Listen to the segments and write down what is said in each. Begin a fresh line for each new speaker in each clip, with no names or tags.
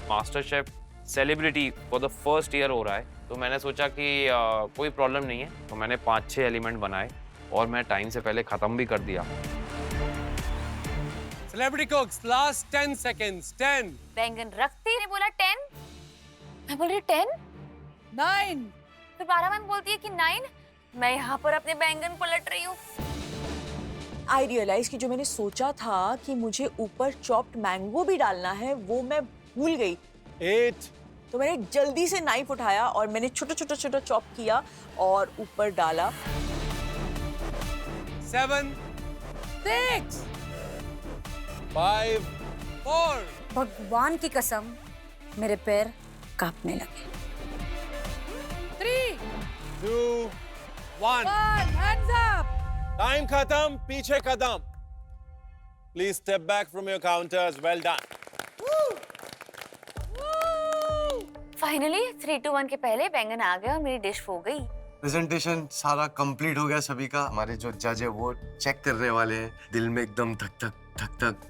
Master chef celebrity for the first year हो रहा है, तो मैंने सोचा कि कोई प्रॉब्लम नहीं है, तो मैंने 5-6 एलिमेंट बनाए और मैं टाइम से पहले ख़त्म भी कर दिया।
Celebrity cooks, last 10 seconds. 10.
बैंगन रखती ने बोला 10, मैं बोल रही 10,
9।
फिर 12 मैम बोलती है कि 9। मैं यहाँ पर अपने बैंगन पलट रही हूँ।
आई रियलाइज कि जो मैंने सोचा था कि मुझे ऊपर चॉप्ड मैंगो भी डालना है, वो मैं भूल गई।
8.
तो मैंने जल्दी से नाइफ उठाया और मैंने छोटा छोटा छोटा चॉप किया और ऊपर डाला।
7.
6।
5. 4.
भगवान की कसम मेरे पैर कांपने लगे।
3,
2. 1.
1, hands up।
Time khatam, पीछे कदम. Please step back from your counters. Well done.
Finally 3, 2, 1 के पहले बैंगन आ गए और मेरी डिश हो गई।
प्रेजेंटेशन सारा कंप्लीट हो गया सभी का। हमारे जो जज है वो चेक करने वाले हैं। दिल में एकदम धक धक धक धक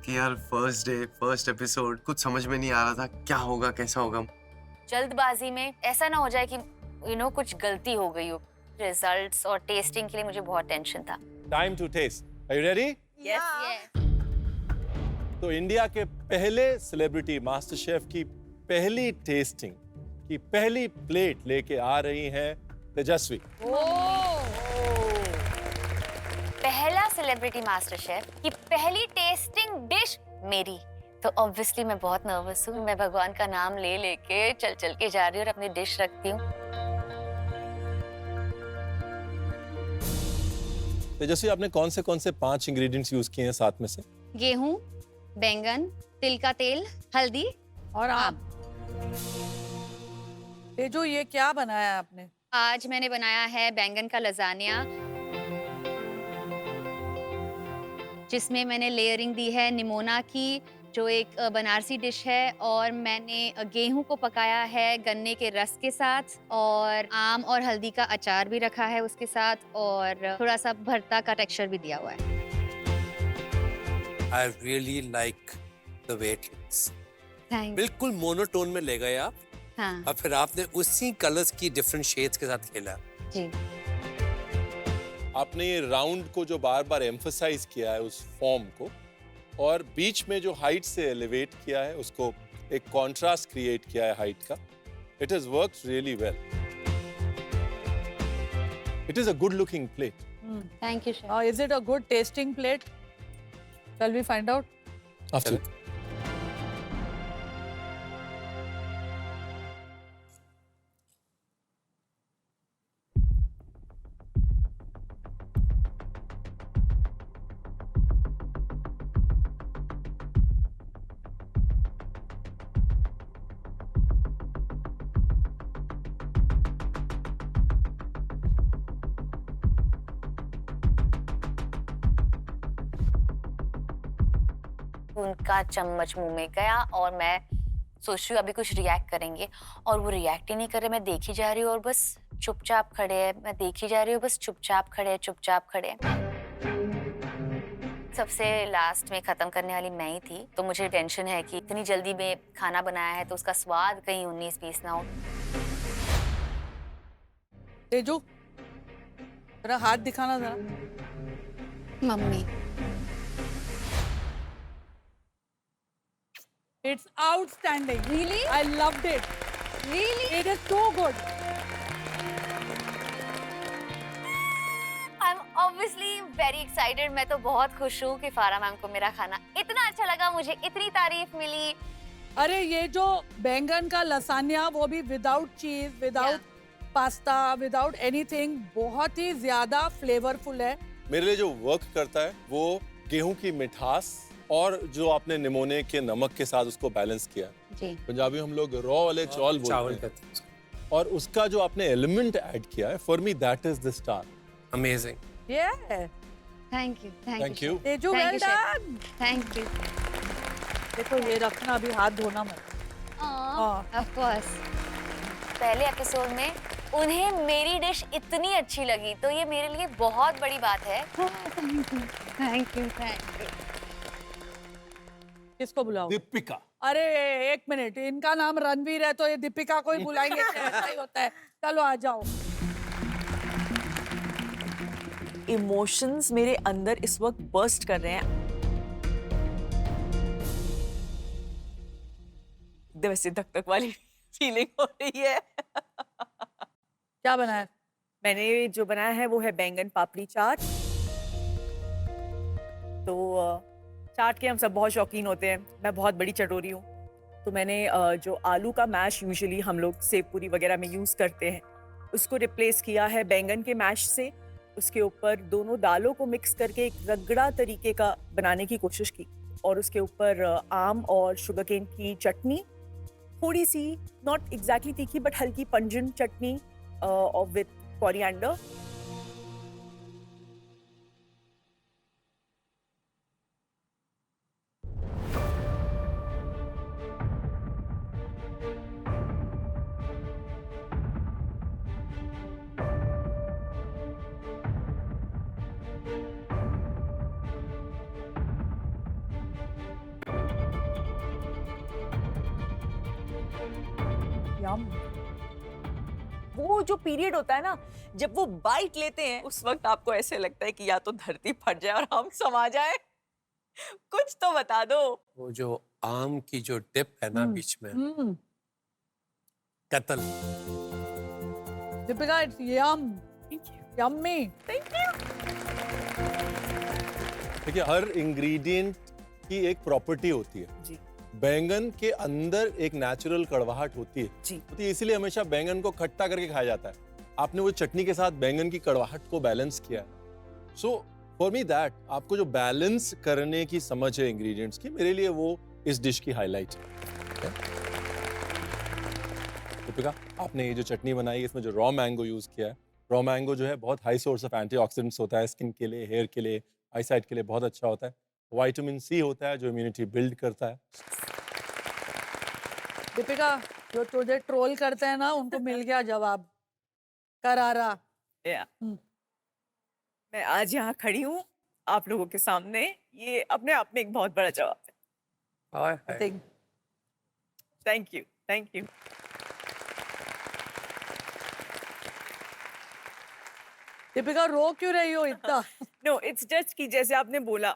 कि यार फर्स्ट डे फर्स्ट एपिसोड, कुछ समझ में नहीं आ रहा था क्या होगा कैसा होगा।
जल्दबाजी में ऐसा ना हो जाए कि कुछ गलती हो गई हो। रिजल्ट्स और टेस्टिंग के लिए मुझे बहुत टेंशन था।
Time to taste. Are you ready?
Yes.
तो इंडिया के पहले सेलिब्रिटी मास्टर शेफ की पहली टेस्टिंग की पहली प्लेट लेके आ रही हैं तेजस्वी।
पहला सेलिब्रिटी मास्टर शेफ की पहली टेस्टिंग डिश मेरी। तो ऑब्वियसली मैं बहुत नर्वस हूँ। मैं भगवान का नाम ले लेके चल के जा रही हूँ और अपनी डिश रखती हूँ।
तेजस्वी, आपने कौन से 5 इंग्रेडिएंट्स यूज किए हैं साथ में से?
गेहूं, बैंगन, तिल का तेल, हल्दी
और आम। तेजो, ये क्या बनाया आपने?
आज मैंने बनाया है बैंगन का लजानिया, जिसमें मैंने लेयरिंग दी है निमोना की, जो एक बनारसी डिश है, और मैंने गेहूं को पकाया है गन्ने के रस के साथ, और आम और हल्दी का अचार भी रखा है उसके साथ, और थोड़ा सा भरता का टेक्सचर भी दिया हुआ है।
I really like the way it looks.
Thank
बिल्कुल मोनोटोन में ले गए आप,
हाँ
और फिर आपने उसी कलर्स की डिफरेंट शेड्स के साथ खेला।
जी।
आपने ये राउंड को जो बार बार एम्फसाइज किया है उस फॉर्म को, और बीच में जो हाइट से एलिवेट किया है उसको, एक कॉन्ट्रास्ट क्रिएट किया है हाइट का। It has worked really well. It is a good looking plate.
Thank you chef.
Is it a good tasting plate? Shall we find out?
चलो।
उनका चम्मच मुंह में गया और मैं सोच रही हूँ अभी कुछ रिएक्ट करेंगे, और वो रिएक्ट ही नहीं कर रहे। मैं देखी जा रही हूँ और बस चुपचाप खड़े हैं। मैं देखी जा रही हूँ, बस चुपचाप खड़े हैं, चुपचाप खड़े हैं। सबसे लास्ट में खत्म करने वाली मैं ही थी, तो मुझे टेंशन है कि इतनी जल्दी में खाना बनाया है तो उसका स्वाद कहीं 19-20 ना हो।
तेजो, तेरा हाथ दिखाना जरा।
Mummy.
It's outstanding.
Really?
I loved it.
Really?
It is so good.
I'm obviously very excited. मैं तो बहुत खुश हूँ कि फारा मैम को मेरा खाना इतना अच्छा लगा, मुझे इतनी तारीफ मिली।
अरे ये जो बैंगन का लसान्या, वो भी विदाउट चीज, विदाउट पास्ता, विदाउट एनीथिंग, बहुत ही ज्यादा फ्लेवरफुल है।
मेरे लिए जो वर्क करता है वो गेहूं की मिठास और जो आपने निमोने के नमक के साथ उसको बैलेंस किया।
जी।
पंजाबी हम लोग रॉ वाले चावल बोलते हैं, और उसका जो आपने एलिमेंट ऐड किया है, for me that is the star.
Amazing.
Yeah.
Thank you.
Thank you.
तेजो,
Thank
well
you, chef.
done.
Thank you.
देखो ये रखना, अभी हाथ धोना मत।
Of course.
पहले एपिसोड में उन्हें मेरी डिश इतनी अच्छी लगी, तो ये मेरे लिए बहुत बड़ी बात है।
Thank you.
किसको बुलाओ?
दीपिका।
अरे एक मिनट, इनका नाम रणवीर है तो ये दीपिका को ही बुलाएंगे क्या? ऐसा ही होता है। चलो आ जाओ।
इमोशंस मेरे अंदर इस वक्त बर्स्ट कर रहे हैं। वैसे धक धक वाली फीलिंग हो रही है।
क्या बना है?
मैंने जो बनाया है वो है बैंगन पापड़ी चाट। तो चाट के हम सब बहुत शौकीन होते हैं, मैं बहुत बड़ी चटोरी हूँ। तो मैंने जो आलू का मैश यूजुअली हम लोग सेव पूरी वगैरह में यूज़ करते हैं, उसको रिप्लेस किया है बैंगन के मैश से। उसके ऊपर दोनों दालों को मिक्स करके एक रगड़ा तरीके का बनाने की कोशिश की, और उसके ऊपर आम और शुगरकेन की चटनी, थोड़ी सी नॉट एग्जैक्टली तीखी बट हल्की पंजेंट चटनी विद कोरिएंडर। वो जो पीरियड होता है ना, जब वो बाइट लेते हैं, उस वक्त आपको ऐसे लगता है कि या तो धरती फट जाए और हम समा जाए। कुछ तो बता दो।
वो जो आम की जो डिप है ना बीच में, कत्ल।
Deepika, it's yum, yummy.
देखिए, हर इंग्रेडिएंट की एक प्रॉपर्टी होती है
जी
बैंगन के अंदर एक नेचुरल कड़वाहट होती है
जी।
तो इसीलिए हमेशा बैंगन को खट्टा करके खाया जाता है। आपने वो चटनी के साथ बैंगन की कड़वाहट को बैलेंस किया है। सो फॉर मी दैट, आपको जो बैलेंस करने की समझ है इंग्रेडिएंट्स की, मेरे लिए वो इस डिश की हाईलाइट है। दीपिका, आपने ये जो चटनी बनाई है, इसमें जो रॉ मैंगो यूज किया है, रॉ मैंगो जो है बहुत हाई सोर्स ऑफ एंटीऑक्सीडेंट्स होता है, स्किन के लिए, हेयर के लिए, आईसाइट के लिए बहुत अच्छा होता है। विटामिन सी होता है जो इम्यूनिटी बिल्ड करता है।
दीपिका, जो तुझे ट्रोल करते हैं ना, उनको मिल गया जवाब, करारा।
मैं आज यहाँ खड़ी हूँ आप लोगों के सामने, ये अपने आप में एक बहुत बड़ा जवाब है।
Hi
I
hi.
think
thank you, thank you.
Deepika, रो क्यों रही हो इतना?
नो, इट्स जस्ट कि जैसे आपने बोला,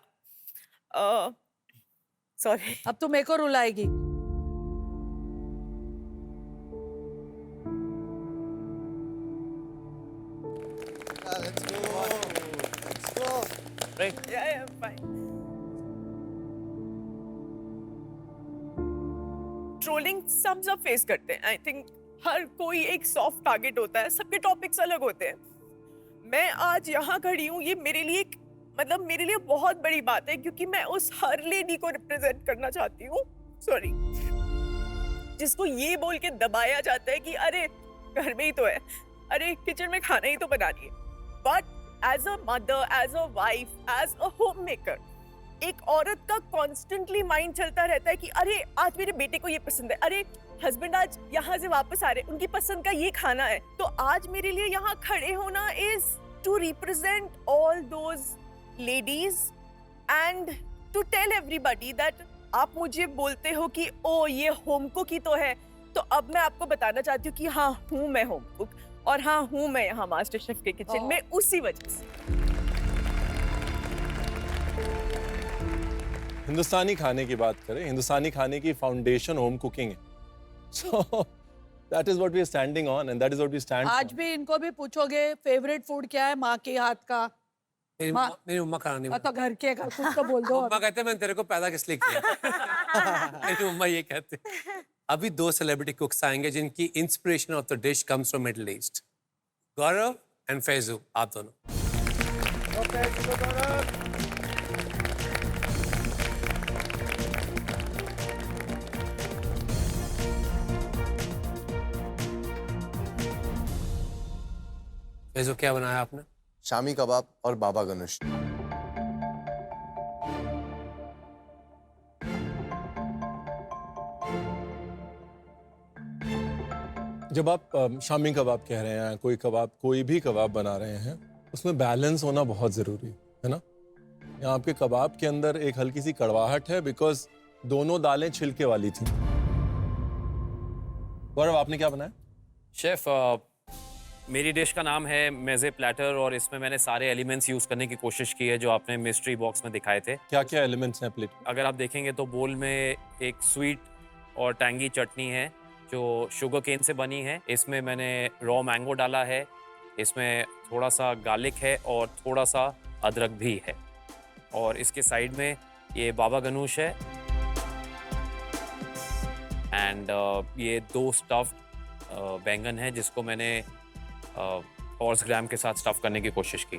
सॉरी।
अब तू मेरे को रुलाएगी।
ट्रोलिंग सब फेस करते हैं। आई थिंक हर कोई एक सॉफ्ट टारगेट होता है, सबके टॉपिक्स अलग होते हैं। मैं आज यहाँ खड़ी हूँ, ये मेरे लिए मतलब मेरे लिए बहुत बड़ी बात है, क्योंकि मैं उस हर लेडी को रिप्रेजेंट करना चाहती हूँ, सॉरी, जिसको ये बोल के दबाया जाता है कि अरे घर में ही तो है, अरे किचन में खाना ही तो बना रही है। But as a mother, as a wife, as a homemaker, एक औरत का कॉन्स्टेंटली माइंड चलता रहता है कि अरे आज मेरे बेटे को ये पसंद है, अरे हस्बैंड आज यहाँ से वापस आ रहे, उनकी पसंद का ये खाना है। तो आज मेरे लिए यहाँ खड़े होना is to represent all those ladies and to tell everybody that आप मुझे बोलते हो कि ओ ये होम कुक ही तो है, तो अब मैं आपको बताना चाहती हूँ कि हाँ हूँ मैं होम कुक, और हाँ हूँ मैं यहाँ मास्टर शेफ के किचन में उसी वजह से।
हिंदुस्तानी खाने की बात करें, हिंदुस्तानी खाने की फाउंडेशन होम कुकिंग है। So that is what we are standing on and that is what we stand.
आज भी इनको भी पूछोगे फेवरेट फूड क्या है माँ के हाथ का?
मेरी मम्मा खाना नहीं
तो घर के का कुछ तो बोल दो।
मम्मा कहते हैं मैंने तेरे को पैदा किस लिए किया। मेरी मम्मा ये कहते हैं। अभी 2 सेलिब्रिटी कुक्स आएंगे जिनकी inspiration of the dish comes from middle east, Gaurav and Faizu, आप दोनों। फैजू, क्या बनाया आपने?
शामी कबाब और बाबा गनुश।
जब आप शामी कबाब कह रहे हैं, कोई भी कबाब बना रहे हैं, उसमें बैलेंस होना बहुत ज़रूरी है ना। यहाँ आपके कबाब के अंदर एक हल्की सी कड़वाहट है बिकॉज दोनों दालें छिलके वाली थी। गौरव, आपने क्या बनाया?
शेफ, मेरी डिश का नाम है मेज़े प्लेटर और इसमें मैंने सारे एलिमेंट्स यूज़ करने की कोशिश की है जो आपने मिस्ट्री बॉक्स में दिखाए थे।
क्या क्या एलिमेंट्स हैं प्लेट में?
अगर आप देखेंगे तो बोल में एक स्वीट और टैंगी चटनी है जो शुगर केन से बनी है। इसमें मैंने रॉ मैंगो डाला है, इसमें थोड़ा सा गार्लिक है और थोड़ा सा अदरक भी है। और इसके साइड में ये बाबा गनूश है एंड ये 2 स्टफ्ड बैंगन है जिसको मैंने हॉर्स ग्राम के साथ स्टफ करने की कोशिश की।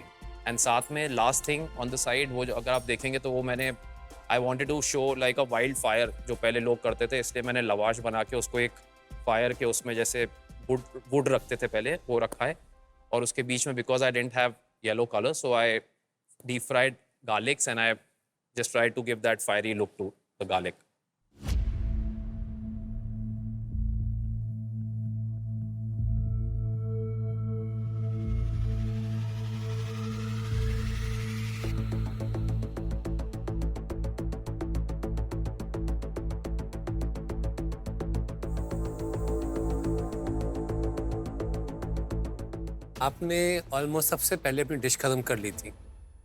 एंड साथ में last thing on the side, वो जो अगर आप देखेंगे तो वो मैंने I wanted to show like a wildfire जो पहले लोग करते थे, इसलिए मैंने लवाश बना के उसको एक फायर के उसमें जैसे वुड रखते थे पहले, वो रखा है। और उसके बीच में because I didn't have yellow colour so I deep fried garlics and I just tried to give that fiery look to the garlic.
आपने ऑलमोस्ट सबसे पहले अपनी डिश खत्म कर ली थी।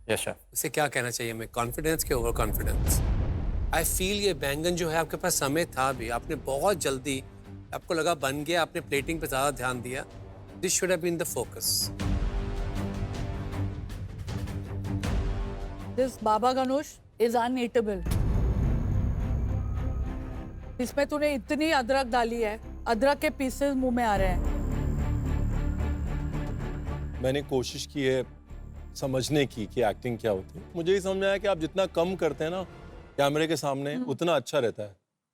Yes, sir.
इसे क्या कहना चाहिए हमें, कॉन्फिडेंस के ओवर कॉन्फिडेंस? आई फील ये बैंगन जो है आपके पास समय था भी, आपने बहुत जल्दी, आपको लगा बन गया, आपने प्लेटिंग पे ज़्यादा ध्यान दिया। This should have been the focus.
This baba ganoush is uneatable. इसमें तूने इतनी अदरक डाली है, अदरक के पीसेस मुंह में आ रहे हैं।
मैंने कोशिश की है समझने की कि एक्टिंग क्या होती है। मुझे ही समझ में आया कि आप जितना कम करते हैं ना कैमरे के सामने उतना अच्छा रहता है।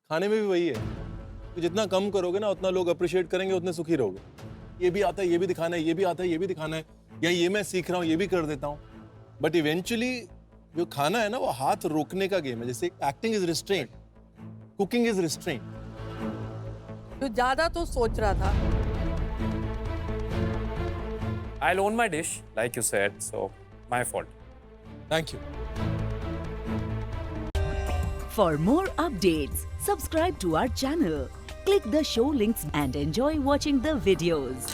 खाने में भी वही है कि जितना कम करोगे ना उतना लोग अप्रिशिएट करेंगे, उतने सुखी रहोगे। ये भी आता है, ये भी दिखाना है, ये भी आता है, ये भी दिखाना है, या ये मैं सीख रहा हूँ, ये भी कर देता हूँ। बट इवेंचुअली जो खाना है ना वो हाथ रोकने का गेम है। जैसे acting is restraint, cooking is restraint.
तू ज्यादा तो सोच रहा था।
I'll own my dish, like you said, so my fault.
Thank you.
For more updates, subscribe to our channel, click the show links and enjoy watching the videos.